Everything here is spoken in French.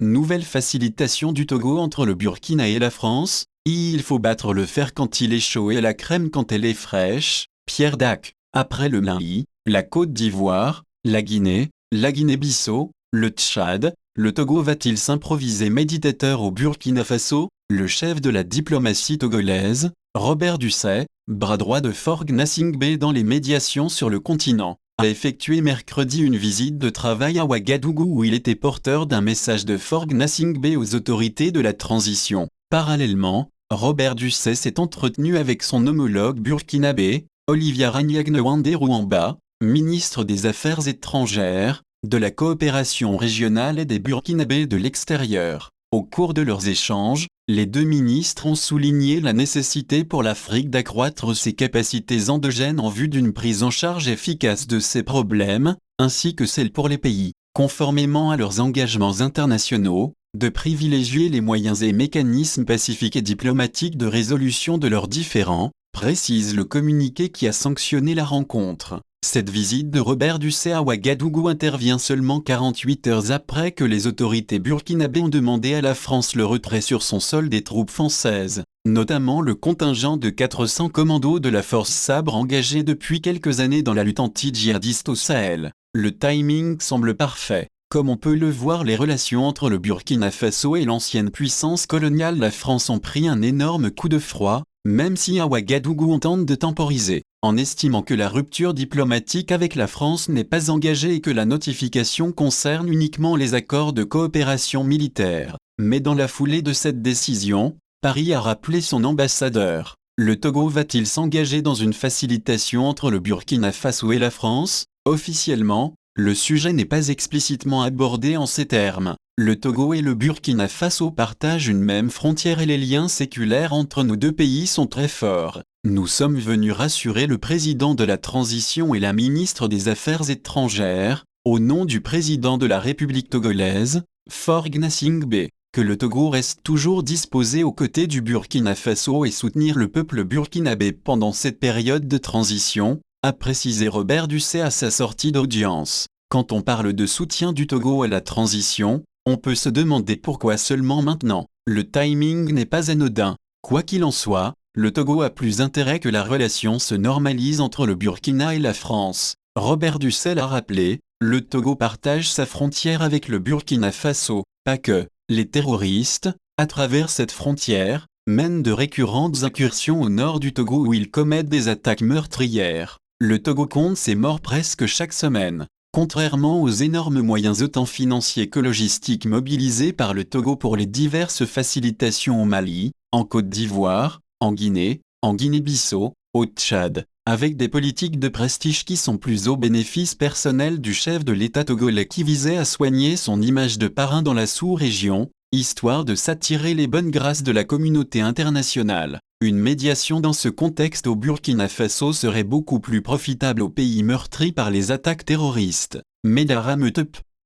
Nouvelle facilitation du Togo entre le Burkina et la France. Il faut battre le fer quand il est chaud et la crème quand elle est fraîche. Pierre Dac. Après le Mali, la Côte d'Ivoire, la Guinée-Bissau, le Tchad, le Togo va-t-il s'improviser médiateur au Burkina Faso? Le chef de la diplomatie togolaise, Robert Dussey, bras droit de Faure Gnassingbé dans les médiations sur le continent, a effectué mercredi une visite de travail à Ouagadougou où il était porteur d'un message de Faure Gnassingbé aux autorités de la transition. Parallèlement, Robert Dussey s'est entretenu avec son homologue burkinabé, Olivia Ragnagne-Wandé-Rouamba, ministre des Affaires étrangères, de la coopération régionale et des Burkinabés de l'extérieur. Au cours de leurs échanges, les deux ministres ont souligné la nécessité pour l'Afrique d'accroître ses capacités endogènes en vue d'une prise en charge efficace de ces problèmes, ainsi que celle pour les pays, conformément à leurs engagements internationaux, de privilégier les moyens et mécanismes pacifiques et diplomatiques de résolution de leurs différends, précise le communiqué qui a sanctionné la rencontre. Cette visite de Robert Dussey à Ouagadougou intervient seulement 48 heures après que les autorités burkinabées ont demandé à la France le retrait sur son sol des troupes françaises, notamment le contingent de 400 commandos de la force Sabre engagé depuis quelques années dans la lutte anti-djihadiste au Sahel. Le timing semble parfait. Comme on peut le voir, les relations entre le Burkina Faso et l'ancienne puissance coloniale la France ont pris un énorme coup de froid, même si à Ouagadougou on tente de temporiser, en estimant que la rupture diplomatique avec la France n'est pas engagée et que la notification concerne uniquement les accords de coopération militaire. Mais dans la foulée de cette décision, Paris a rappelé son ambassadeur. Le Togo va-t-il s'engager dans une facilitation entre le Burkina Faso et la France? Officiellement, le sujet n'est pas explicitement abordé en ces termes. Le Togo et le Burkina Faso partagent une même frontière et les liens séculaires entre nos deux pays sont très forts. Nous sommes venus rassurer le président de la transition et la ministre des Affaires étrangères, au nom du président de la République togolaise, Faure Gnassingbé, que le Togo reste toujours disposé aux côtés du Burkina Faso et soutenir le peuple burkinabé pendant cette période de transition, a précisé Robert Dussey à sa sortie d'audience. Quand on parle de soutien du Togo à la transition, on peut se demander pourquoi seulement maintenant. Le timing n'est pas anodin. Quoi qu'il en soit, le Togo a plus intérêt que la relation se normalise entre le Burkina et la France. Robert Dussey l'a rappelé, le Togo partage sa frontière avec le Burkina Faso. Pas que. Les terroristes, à travers cette frontière, mènent de récurrentes incursions au nord du Togo où ils commettent des attaques meurtrières. Le Togo compte ses morts presque chaque semaine. Contrairement aux énormes moyens autant financiers que logistiques mobilisés par le Togo pour les diverses facilitations au Mali, en Côte d'Ivoire, en Guinée-Bissau, au Tchad, avec des politiques de prestige qui sont plus au bénéfice personnel du chef de l'État togolais qui visait à soigner son image de parrain dans la sous-région, histoire de s'attirer les bonnes grâces de la communauté internationale. Une médiation dans ce contexte au Burkina Faso serait beaucoup plus profitable au pays meurtri par les attaques terroristes. Medara Metep.